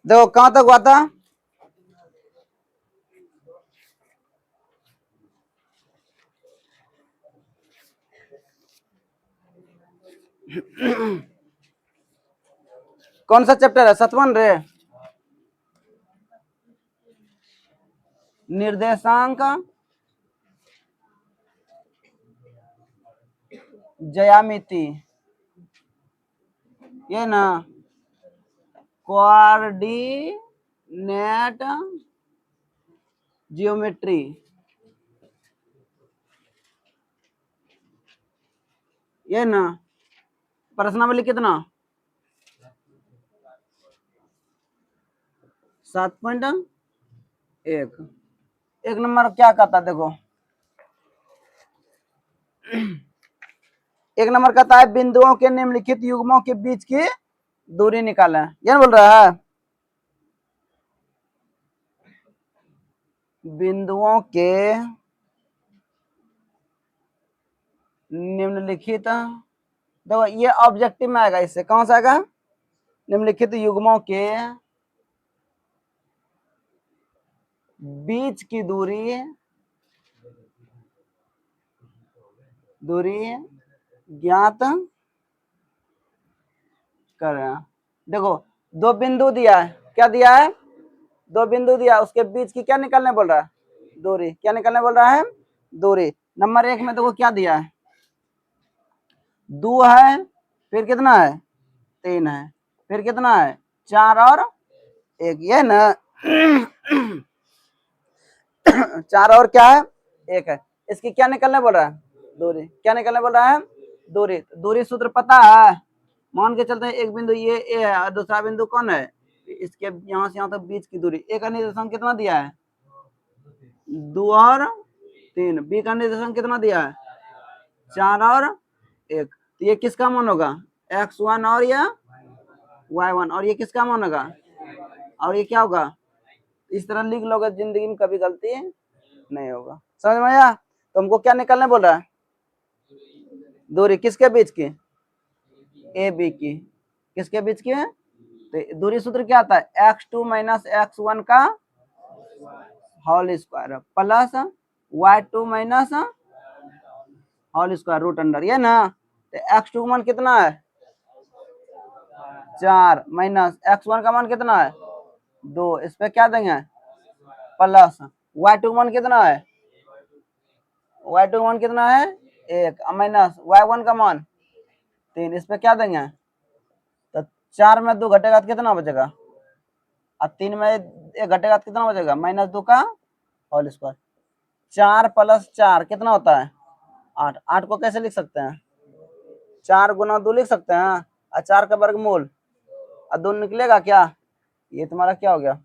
देखो कहां तक हुआ था। कौन सा चैप्टर है, सतवन रे? निर्देशांक ज्यामिति, ये ना कोऑर्डिनेट जियोमेट्री, ये ना प्रश्नावली कितना 7.1। एक नंबर क्या कहता देखो, एक नंबर कहता है बिंदुओं के निम्नलिखित युग्मों के बीच की दूरी निकालें, ये बोल रहा है। बिंदुओं के निम्नलिखित, देखो ये ऑब्जेक्टिव में आएगा, इससे कौन सा आएगा, निम्नलिखित युग्मों के बीच की दूरी ज्ञात करें। देखो दो बिंदु दिया है, क्या दिया है, दो बिंदु दिया, उसके बीच की क्या निकालने बोल रहा है, दूरी। क्या निकालने बोल रहा है, दूरी। नंबर 1 में देखो क्या दिया है, 2 है, फिर कितना है, 3 है, फिर कितना है, 4 और 1, ये ना 4 और क्या है, 1 है। इसकी क्या निकलने बोल रहा है, दूरी। क्या निकलने बोल रहा है, दूरी। दूरी सूत्र पता है, मान के चलते हैं एक बिंदु ये ए है और दूसरा बिंदु कौन है, इसके यहां से यहां तक बीच की दूरी। ए का निर्देशांक कितना दिया है, 2 और 3। बी का निर्देशांक कितना दिया है, 4 और 1। तो ये किसका मान होगा, x1 और या y1, और ये किसका मान होगा, और ये क्या होगा। इस तरह लिख लोगे, जिंदगी में कभी गलती नहीं होगा। समझ में आया। तो हमको क्या निकालने बोल रहा है, दूरी किसके बीच की, ए बी की, किसके बीच की है। तो दूरी सूत्र क्या आता है, x2 माइनस x1 का whole square plus y2 minus whole square root under, ये ना। तो x2 का मान कितना है, 4 माइनस x1 का मान कितना है, 2। इस पे क्या देंगे, प्लस y2 मान कितना है, y2 मान कितना है, 1 माइनस y1 का मान 3। इस पे क्या देंगे, तो 4 में 2 घटेगा तो कितना बचेगा, और 3 में 1 घटेगा तो कितना बचेगा, -2 का होल स्क्वायर। 4 प्लस 4 कितना होता है, 8। 8 को कैसे लिख सकते हैं, 4 गुना 2 लिख सकते हैं, और 4 का वर्गमूल और 2 निकलेगा क्या। ये तुम्हारा क्या हो गया,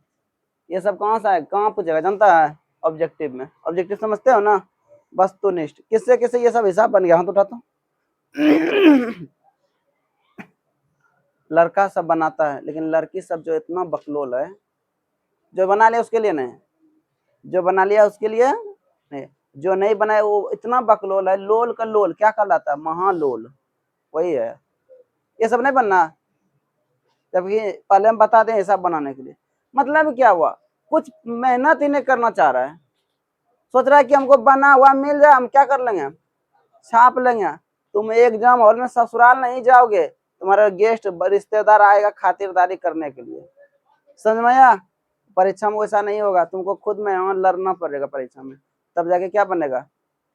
ये सब कहाँ से है, कहाँ पूछेगा जानता है, ऑब्जेक्टिव में। ऑब्जेक्टिव समझते हो ना, वस्तुनिष्ठ। किससे किससे ये सब हिसाब बन गया, हाथ उठाता हूँ। लड़का सब बनाता है, लेकिन लड़की सब जो इतना बकलोल है, जो बना लिया उसके लिए नहीं, जो बना लिया उसके लिए नहीं, जो नहीं बनाया वो इतना बकलोल है। लोल का लोल क्या कहलाता है, महालोल, वही है। ये सब नहीं बनना, जबकि पहले हम बता दें हिसाब बनाने के लिए। मतलब क्या हुआ, कुछ मेहनत ही नहीं करना चाह रहा है, सोच रहा है कि हमको बना हुआ मिल जाए, हम क्या कर लेंगे, छाप लेंगे। तुम एग्जाम हॉल में ससुराल नहीं जाओगे, तुम्हारा गेस्ट रिश्तेदार आएगा खातिरदारी करने के लिए। समझ में आया। परीक्षा में वैसा नहीं होगा, तुमको खुद में लड़ना पड़ेगा परीक्षा में, तब जाके क्या बनेगा,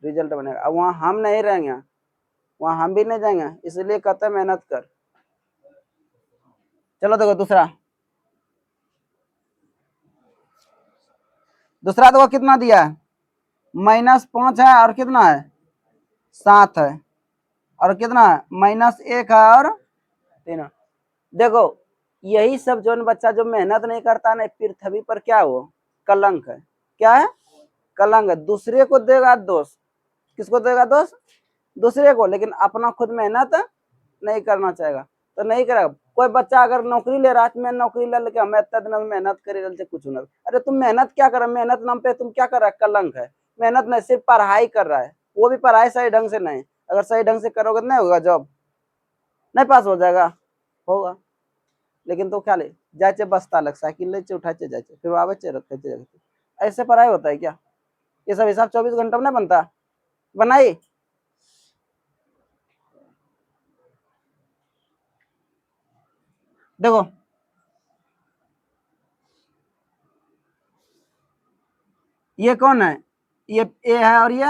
रिजल्ट बनेगा। वहां हम नहीं रहेंगे, वहां हम भी नहीं जाएंगे, इसलिए कहते हैं मेहनत कर। चलो देखो दूसरा, दूसरा देखो कितना दिया है, -5 है और कितना है, 7 है, और कितना है, -1 है और 3 है। देखो यही सब जो बच्चा जो मेहनत नहीं करता ना, पृथ्वी पर क्या वो कलंक है। क्या है, कलंक है। दूसरे को देगा दोष, किसको देगा दोष, दूसरे को, लेकिन अपना खुद मेहनत नहीं करना चाहेगा। तो नहीं करेगा। कोई बच्चा अगर नौकरी ले रहा है, मैं नौकरी ले लेके हमें इतना दिन मेहनत करे रहते कुछ ना, अरे तुम मेहनत क्या कर रहे, मेहनत नाम पे तुम क्या कर रहा है, कलंक है। मेहनत नहीं, सिर्फ पढ़ाई कर रहा है, वो भी पढ़ाई सही ढंग से नहीं। अगर सही ढंग से करोगे तो नहीं होगा जॉब, नहीं पास हो जाएगा, होगा। लेकिन तो क्या ले जाए बस्ता लग साइकिल ले उठाए जाए फिर आवे रखे, ऐसे पढ़ाई होता है क्या? ये सब हिसाब 24 घंटा में नहीं बनता, बनाई। देखो ये कौन है, ये ए है और ये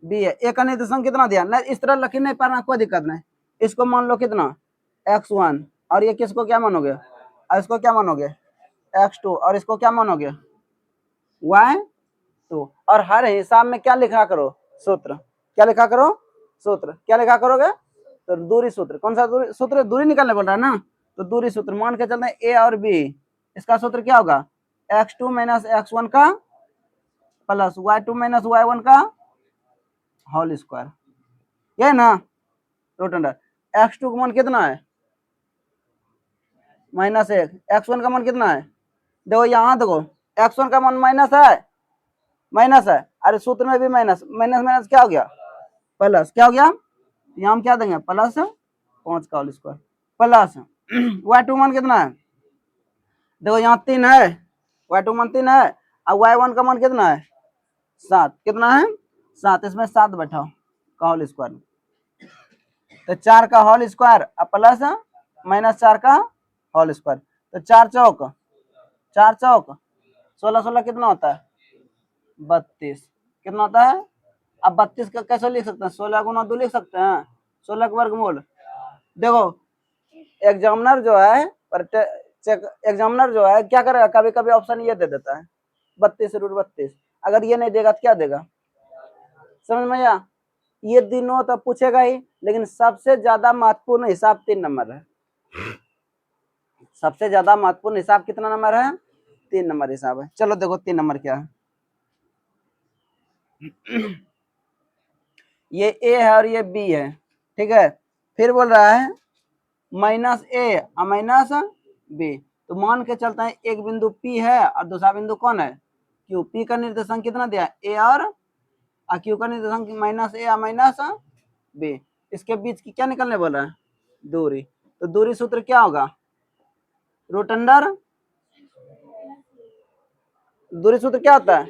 बी है। ए का निर्देशांक कितना दिया, नहीं इस तरह लिख नहीं पाना, कोई दिक्कत नहीं। इसको मान लो कितना x1, और ये किसको क्या मानोगे, और इसको क्या मानोगे x2, और इसको क्या मानोगे y2। और हर हिसाब में क्या लिखा करो, सूत्र। क्या लिखा करो, सूत्र। क्या लिखा करोगे, तो दूरी सूत्र। कौन सा दूरी सूत्र, दूरी निकालने बोल रहा है ना, तो दूरी सूत्र मान के चलते हैं ए और बी, इसका सूत्र क्या होगा x2 माइनस x1 का प्लस y2 माइनस y1 का होल स्क्वायर, ये ना रूट अंडर। x2 का मान कितना है -1, x1 का मान कितना है, देखो यहाँ देखो x1 का मान माइनस है, अरे सूत्र में भी माइनस माइनस माइनस क्या हो गया प्लस, क्या हो गया, यहाँ हम क्या देंगे प्लस 5 का होल स्क्वायर प्लस y2 मान कितना है, देखो यहाँ 3 है, y2 मान 3 है, और y1 का मान कितना है 7, कितना है 7, इसमें 7 बैठाओ का होल स्क्वायर, तो 4 का होल स्क्वायर प्लस -4 का होल स्क्वायर, तो 4 चौक 16 16 कितना होता है 32, कितना होता है। अब 32 का कैसे लिख सकते हैं, 16 गुना 2 लिख सकते हैं, 16 का वर्गमूल। देखो एग्जामिनर जो है एग्जामिनर जो है क्या करेगा, कभी कभी ऑप्शन ये दे देता है 32√32, अगर ये नहीं देगा तो क्या देगा, समझ में आया। ये तीनों तो पूछेगा ही, लेकिन सबसे ज्यादा महत्वपूर्ण हिसाब 3 नंबर है। सबसे ज्यादा महत्वपूर्ण हिसाब कितना नंबर है, 3 नंबर हिसाब है। चलो देखो 3 नंबर क्या है। ये ए है और ये बी है, ठीक है। फिर बोल रहा है -a और -b, तो मान के चलते हैं एक बिंदु P है और दूसरा बिंदु कौन है Q। P का निर्देशांक कितना दिया a और Q का निर्देशांक -a और -b। इसके बीच की क्या निकलने बोल रहा है, दूरी। तो दूरी सूत्र क्या होगा, रूट अंडर, दूरी सूत्र क्या होता है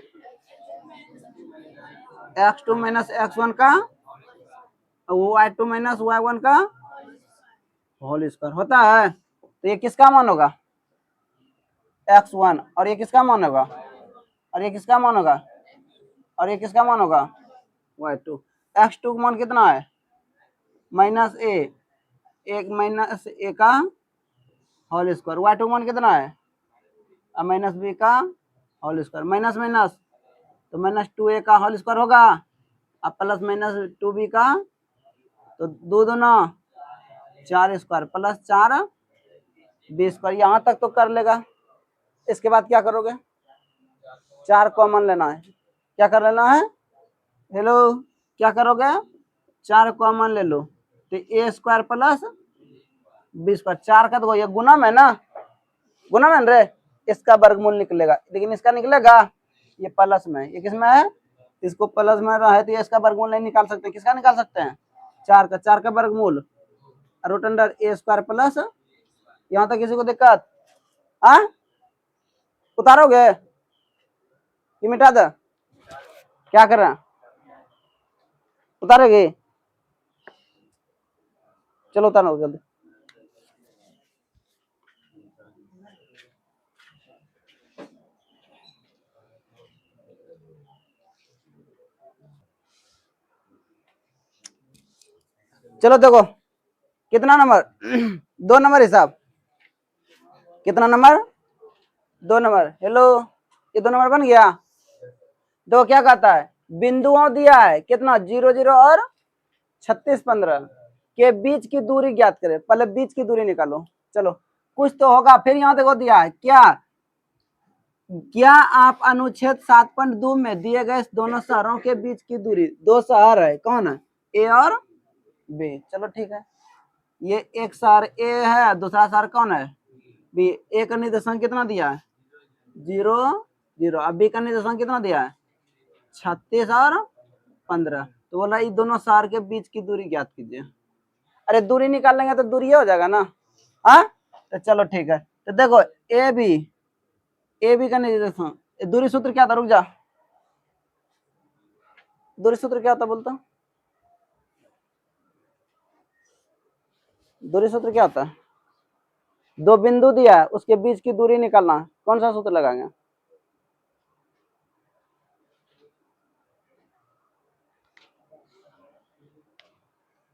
x2 माइनस x1 का y2 माइनस y1 का होल स्क्वायर होता है। तो ये किसका मान होगा x1, और ये किसका मान होगा, और ये किसका मान होगा, और ये किसका मान होगा y2। x2 का मान कितना है -a, एक -a का होल स्क्वायर, y2 मान कितना है -b का होल स्क्वायर, माइनस माइनस तो -2a का होल स्क्वायर होगा, अब प्लस -2b का, तो 2 दूना 4 स्क्वायर प्लस 4b स्क्वायर, यहाँ तक तो कर लेगा। इसके बाद क्या करोगे, 4 कॉमन लेना है, क्या कर लेना है, हेलो क्या करोगे 4 कॉमन ले लो, तो a square plus b square, 4 का तो ये गुना में ना, गुना में रे, इसका वर्गमूल निकलेगा, लेकिन इसका निकलेगा ये प्लस में, ये किसमें है, इसको प्लस में रहा है तो ये इसका वर्गमूल नहीं निकाल सकते, किसका निकाल सकते हैं 4 का वर्गमूल, root under a square plus, यहाँ तक किसी को दिक्कत, हाँ उतारोगे कि मिटा दे, क्या कर रहे हैं उतारेगी, चलो उतारो जल्दी। चलो देखो कितना नंबर 2 नंबर हिसाब, कितना नंबर 2 नंबर, हेलो ये 2 नंबर बन गया। देखो क्या कहता है, बिंदुओं दिया है कितना 0 0 और 36 15 के बीच की दूरी ज्ञात करें, पहले बीच की दूरी निकालो। चलो कुछ तो होगा, फिर यहाँ देखो दिया है क्या आप अनुच्छेद 7.2 में दिए गए दोनों शहरों के बीच की दूरी, 2 शहर है कौन है ए और बी, चलो ठीक है ये एक सार ए है, दूसरा सार कौन है बी। ए का निर्देशांक कितना दिया है 0 0। अब बी का निर्देशांक कितना दिया है 36 और 15। तो बोला ये दोनों सार के बीच की दूरी ज्ञात कीजिए। अरे दूरी निकाल लेंगे तो दूरी हो जाएगा ना। हाँ तो चलो ठीक है। तो देखो ए बी का निर्देशांक, दूरी सूत्र क्या था, रुक जा, दूरी सूत्र क्या होता बोलता, दूरी सूत्र क्या होता है, दो बिंदु दिया है उसके बीच की दूरी निकालना, कौन सा सूत्र लगाएंगे,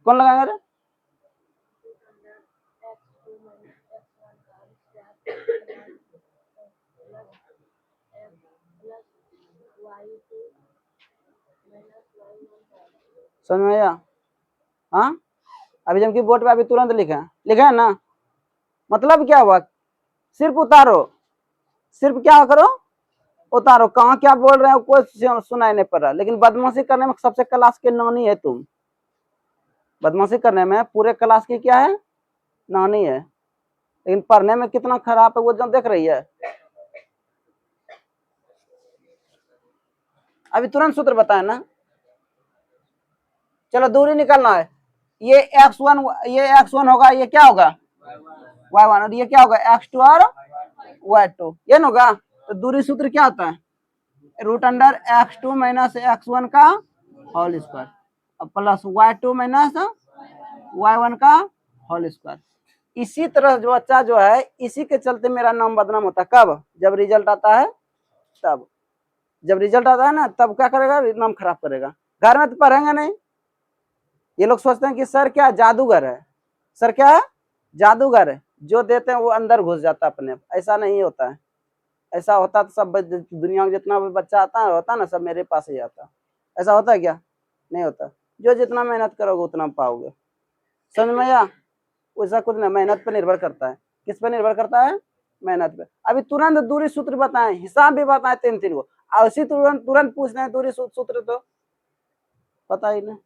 कौन लगाएंगे रे? समझ में आया? हाँ अभी जबकि बोर्ड पे अभी तुरंत लिखा है ना, मतलब क्या हुआ, सिर्फ उतारो, सिर्फ क्या करो उतारो, कहाँ क्या बोल रहे हो कोई सुनाई नहीं पड़ रहा। लेकिन बदमाशी करने में सबसे क्लास के नानी है तुम, बदमाशी करने में पूरे क्लास की क्या है नानी है, लेकिन पढ़ने में कितना खराब है वो जो देख रही है। अभी तुरंत सूत्र बताए ना। चलो दूरी निकालना है, ये x1 होगा, ये क्या होगा y1, और ये क्या होगा x2 और y2, ये ना होगा। तो दूरी सूत्र क्या होता है root under x2 minus x1 का whole square plus y2 minus y1 का होल स्क्वायर। इसी तरह जो बच्चा जो है, इसी के चलते मेरा नाम बदनाम होता है। कब? जब रिजल्ट आता है तब, जब रिजल्ट आता है ना तब क्या करेगा, नाम खराब करेगा। घर में तो पढ़ेंगे नहीं। ये लोग सोचते हैं कि सर क्या जादूगर है, सर क्या है जादूगर है, जो देते हैं वो अंदर घुस जाता है अपने। ऐसा नहीं होता है, ऐसा होता तो सब दुनिया में जितना भी बच्चा आता है होता ना सब मेरे पास ही आता। ऐसा होता है क्या? नहीं होता। जो जितना मेहनत करोगे उतना पाओगे। समझ में आया? वैसा कुछ नहीं, मेहनत पे निर्भर करता है। किस पे निर्भर करता है? मेहनत पे। अभी तुरंत दूरी सूत्र बताएं, हिसाब भी बताएं 3 को, उसी तुरंत तुरंत पूछ रहे हैं दूरी सूत्र, तो पता ही नहीं।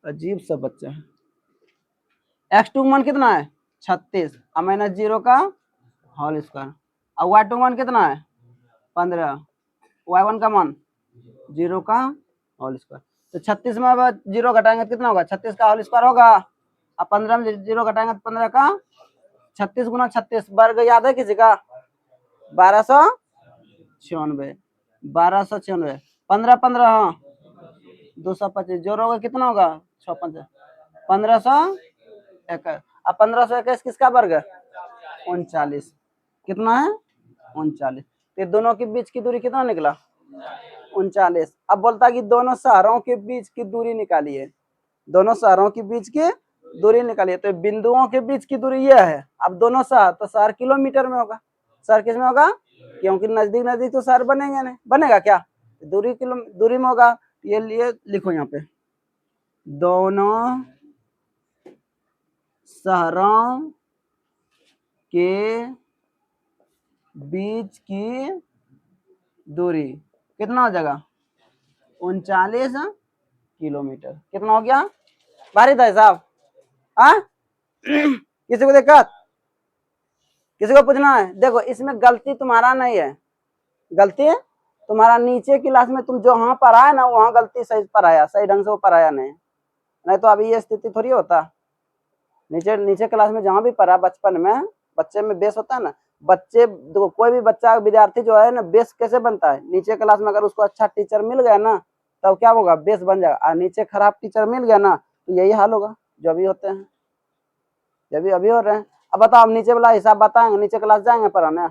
अजीब सा बच्चा है। x2 मान कितना है 36 और माइनस 0 का होल स्क्वायर, और y2 मान कितना है 15, y1 का मान 0 का होल स्क्वायर। तो 36 में अब 0 घटाएंगे तो कितना होगा 36 का होल स्क्वायर होगा, और 15 में 0 घटाएंगे तो 15 का 36 गुना 36 वर्ग याद है किसी का 1296, 1296 15 15 हाँ 225 जोड़ोगे कितना होगा 6 1521, अब 1521 किसका वर्ग है 39, कितना है 39। तो दोनों के बीच की दूरी कितना निकला 39। अब बोलता कि दोनों शहरों के बीच की दूरी निकालिए, दोनों शहरों के बीच की दूरी निकालिए। तो बिंदुओं के बीच की दूरी यह है। अब दोनों शहर, तो शहर किलोमीटर में होगा, शहर किस में होगा, क्योंकि नजदीक नजदीक तो शहर बनेंगे नहीं, बनेगा क्या, दूरी दूरी में होगा। ये लिए लिखो यहाँ पे, दोनों शहरों के बीच की दूरी कितना हो जाएगा 39 किलोमीटर। कितना हो गया भारी था साहब? हाँ किसी को दिक्कत, किसी को पूछना है? देखो इसमें गलती तुम्हारा नहीं है, गलती है तुम्हारा नीचे क्लास में तुम जो वहां पढ़ाया ना वहां गलती सही पढ़ाया, सही ढंग से वो पढ़ाया नहीं, नहीं तो अभी ये स्थिति थोड़ी होता। नीचे नीचे क्लास में जहां भी पढ़ा बचपन में, बच्चे में बेस होता है ना, बच्चे देखो कोई भी बच्चा विद्यार्थी जो है ना बेस कैसे बनता है, नीचे क्लास में अगर उसको अच्छा टीचर मिल गया ना तब क्या होगा बेस बन जाएगा, और नीचे खराब टीचर मिल गया ना तो यही हाल होगा जो अभी होते हैं, जब भी अभी हो रहे हैं। अब बताओ आप नीचे वाला हिसाब बताएंगे, नीचे क्लास जाएंगे पढ़ाने?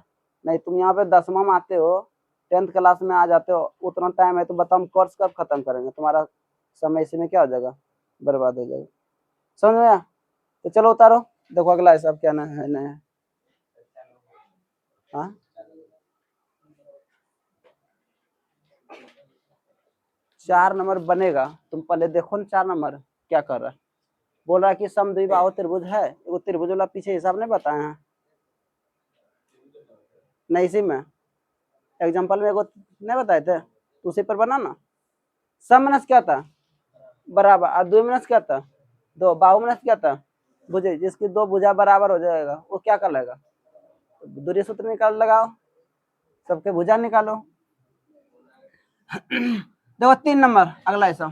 नहीं, तुम यहाँ पे 10वां में आते हो, 10th क्लास में आ जाते हो, उतना टाइम है तो बताओ हम कोर्स कब खत्म करेंगे, तुम्हारा समय इसी में क्या हो जाएगा बर्बाद हो जाएगा। समझ में आया? तो चलो उतारो, देखो अगला हिसाब क्या ना है नया। हाँ 4 नंबर बनेगा, तुम पहले देखो ना 4 नंबर क्या कर रहा है। बोल रहा है कि समद्विबाहु त्रिभुज है, वो त्रिभुज वाला पीछे हिसाब नहीं बताए हैं, नहीं इसी में एग्जाम्पल में एगो नहीं बताए थे, तो उसी पर बना ना। सम माइनस क्या था बराबर, और 2 माइनस क्या था 2, बाहु माइनस क्या था भुजा, जिसकी 2 भुजा बराबर हो जाएगा वो क्या कर लेगा, दूरी सूत्र निकाल लगाओ, सबके भुजा निकालो। देखो 3 नंबर अगला ऐसा,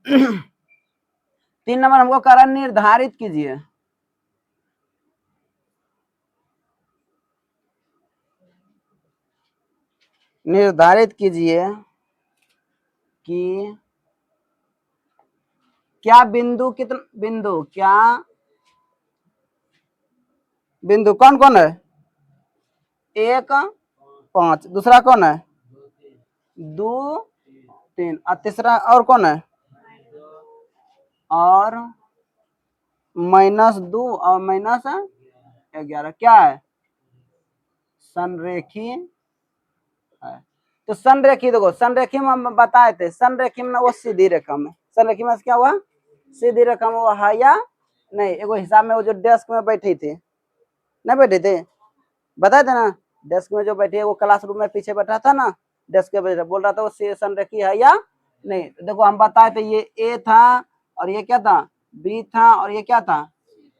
तीन नंबर हमको कह रहा निर्धारित कीजिए, निर्धारित कीजिए कि क्या बिंदु कितना बिंदु, क्या बिंदु कौन कौन है 1 5, दूसरा कौन है 2 3, और तीसरा और कौन है और -2 और -11 क्या है संरेखी है। तो संरेखी देखो, संरेखी में हम बताए थे, संरेखी में वो सीधी रेखा में, संरेखी में क्या हुआ सीधी रेखा में वो है या नहीं, एगो हिसाब में वो जो डेस्क में बैठी थी, नहीं बैठी थी, बताए थे ना, डेस्क में जो बैठी है वो क्लासरूम में पीछे बैठा था ना, डेस्क के बैठा बोल रहा था वो संरेखी है या नहीं। तो देखो हम बताए थे ये ए था और ये क्या था बी था और ये क्या था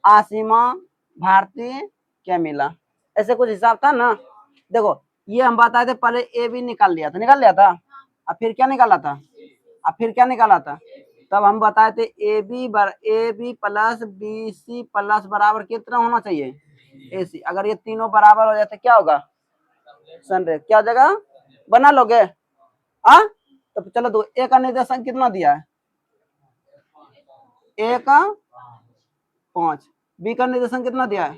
आसिमा भारती क्या मिला, ऐसे कुछ हिसाब था ना। देखो ये हम बताए थे पहले ए बी निकाल लिया था और फिर क्या निकाला था और फिर क्या निकाला था, तब हम बताए थे A B plus B C plus बराबर कितना होना चाहिए ए सी, अगर ये तीनों बराबर हो जाते क्या होगा संरेख, क्या हो जाएगा बना लोगे हाँ। तो चलो दो ए का निर्देशांक कितना दिया है ए का 5, बी का निर्देशांक कितना दिया है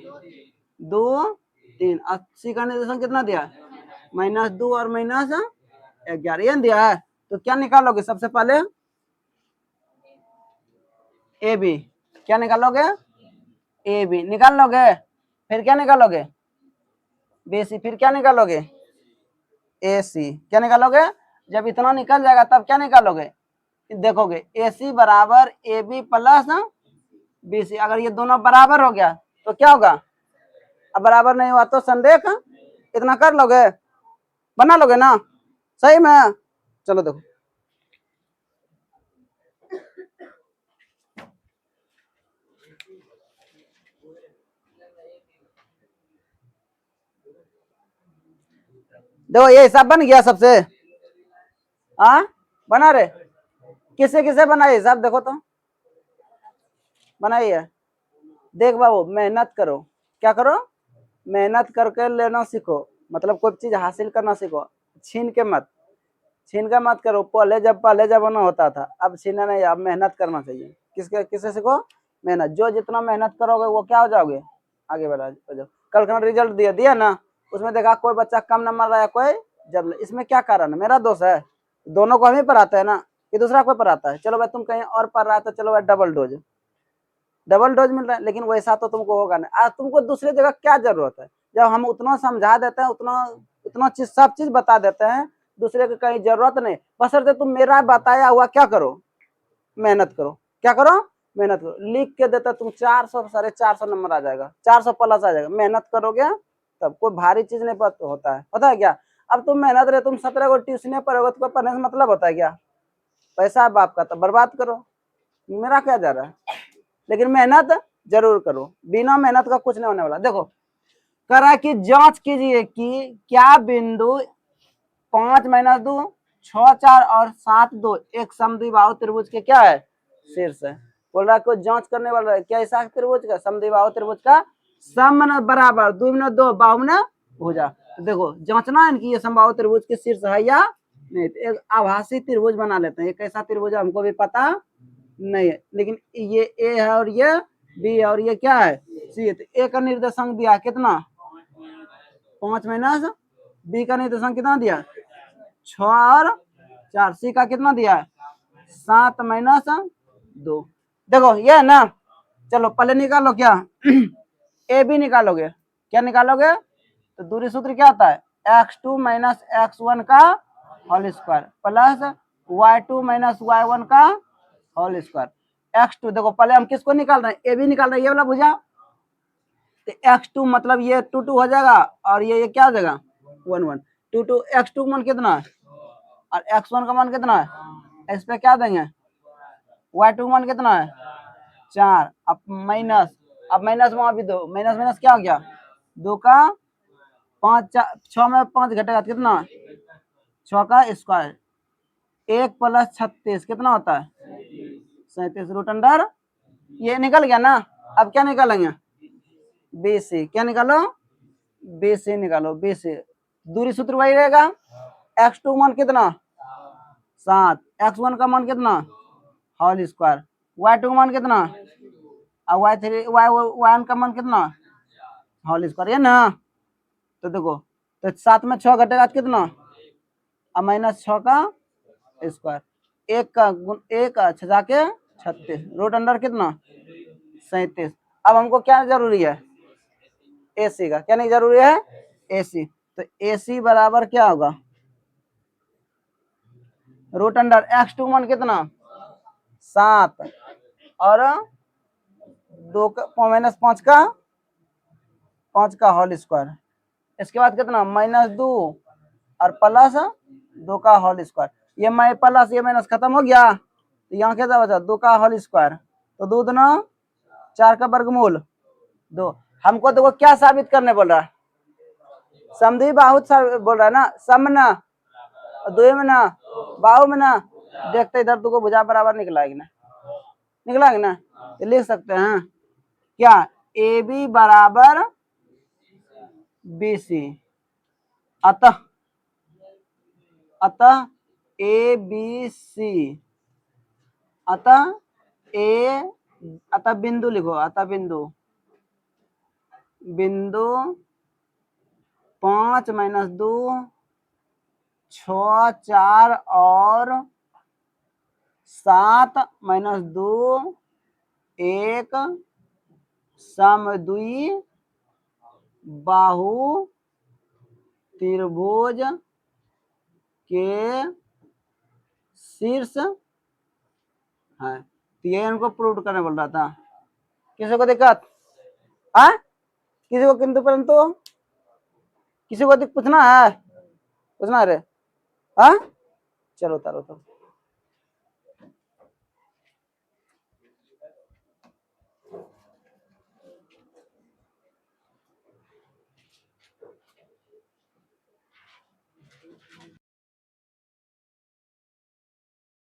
2 3, सी का निर्देशांक कितना दिया है -2 और -11 ये दिया है। तो क्या निकालोगे सबसे पहले ए बी, क्या निकालोगे ए बी निकाल लोगे, फिर क्या निकालोगे बी सी, फिर क्या निकालोगे ए सी, क्या निकालोगे जब इतना निकल जाएगा तब क्या निकालोगे देखोगे ए सी बराबर A B plus B C, अगर ये दोनों बराबर हो गया तो क्या होगा, अब बराबर नहीं हुआ तो संरेख, इतना कर लोगे बना लोगे ना सही में। चलो देखो देखो ये हिसाब बन गया सबसे हाँ बना रहे, किसे किसे बना हिसाब देखो तो बनाइए, देख बाबू मेहनत करो, क्या करो मेहनत करके लेना सीखो, मतलब कोई चीज हासिल करना सीखो, छीन के मत, छीन के मत करो, पहले जमाना होता था, अब छीना नहीं, अब मेहनत करना चाहिए, किसके किसे सीखो मेहनत, जो जितना मेहनत करोगे वो क्या हो जाओगे आगे बढ़ा जाओ। कल का रिजल्ट दिया दिया ना, उसमें देखा कोई बच्चा कम नंबर लाया कोई जब, इसमें क्या कारण है मेरा दोष है, दोनों को हम ही पढ़ाते हैं ना कि दूसरा कोई पढ़ाता है, चलो भाई तुम कहीं और पढ़ रहा है तो चलो भाई डबल डोज मिल रहा है, लेकिन वैसा तो तुमको होगा नहीं, आज तुमको दूसरी जगह क्या जरूरत है, जब हम उतना समझा देते हैं उतना उतना चीज सब चीज बता देते हैं, दूसरे की कहीं जरूरत नहीं, बशर्ते तुम मेरा बताया हुआ क्या करो मेहनत करो, क्या करो मेहनत करो, लिख के देता तुम 400 450 नंबर आ जाएगा, 400 प्लस आ जाएगा, मेहनत करोगे तब कोई भारी चीज नहीं होता है, पता है क्या, अब तुम मेहनत रहे तुम 17 को ट्यूशन पढ़ोगे तो पढ़ने से मतलब होता है क्या, पैसा बाप का तो बर्बाद करो, मेरा क्या जा रहा है, लेकिन मेहनत जरूर करो, बिना मेहनत का कुछ नहीं होने वाला। देखो करा कि जांच कीजिए कि क्या बिंदु 5 - 2 6 4 और 7 2 एक समद्विबाहु त्रिभुज के क्या है शीर्ष है, बोल रहा है जांच करने वाला है क्या ऐसा त्रिभुज का समद्विबाहु त्रिभुज का सम बराबर 2 - 2 बाहु भुजा, तो देखो जांचना है कि ये समबाहु त्रिभुज के शीर्ष है या नहीं, तो एक आभासी त्रिभुज बना लेते हैं, एक ऐसा त्रिभुज हमको भी पता नहीं है, लेकिन ये ए है और ये बी है और ये क्या है सी है, तो ए का निर्देशांक दिया कितना 5 - बी का निर्देशांक कितना दिया 6 और 4, सी का कितना दिया है 7 - 2, देखो ये है ना, चलो पहले निकालो क्या ए बी निकालोगे, क्या निकालोगे तो दूरी सूत्र क्या होता है x2 - x1 का whole square plus y2 - y1 का होल स्क्वायर, x2 देखो पहले हम किसको निकाल रहे हैं ए बी निकाल रहे हैं, ये वाला भुजा तो x2 मतलब ये 2 2 हो जाएगा और ये क्या हो जाएगा 1 1 2 2 x2 का मान कितना है और x1 का मान कितना है, इस पे क्या देंगे y2 का मान कितना है 4, अब माइनस वहां भी दो, माइनस माइनस क्या हो गया 2 का 5 6 में 5 घटेगा कितना 6 का स्क्वायर 1 प्लस 36 कितना होता है 37 रूट अंडर ये निकल गया ना। अब क्या निकालेंगे BC, क्या निकालो BC निकालो BC, दूरी सूत्र वही रहेगा x2 मान कितना 7, x1 का मान कितना होल स्क्वायर, y2 का मान कितना और y1 का मान कितना होल स्क्वायर है ना। तो देखो तो 7 में 6 घटेगा कितना और माइनस 6 का स्क्वायर, 1 का गुण 1 छजा के 36 रूट अंडर कितना 37। अब हमको क्या जरूरी है AC का, क्या नहीं जरूरी है AC, तो AC बराबर क्या होगा रूट अंडर x2 मान कितना 7 और 2 का माइनस 5 का होल स्क्वायर, इसके बाद कितना -2 और प्लस 2 का होल स्क्वायर, ये प्लस ये माइनस खत्म हो गया तो यहाँ क्या बचा 2 का होल स्क्वायर, तो 2 दूना 4 का वर्गमूल 2। हमको देखो क्या साबित करने बोल रहा है समद्वि बाहु बोल रहा है ना, सम ना द्वि में ना बाहु में ना, देखते इधर तुमको भुजा बराबर निकला कि ना, तो लिख सकते हैं क्या AB बराबर BC, अतः ABC, अतः बिंदु लिखो, अतः बिंदु 5 - 2 6 4 और 7 - 2 1 समद्वि बाहु त्रिभुज के शीर्ष है। तो ये इनको प्रूव करने बोल रहा था, किसी को दिक्कत किसी को किंतु परंतु किसी को पूछना है रे चलो उतारो तो।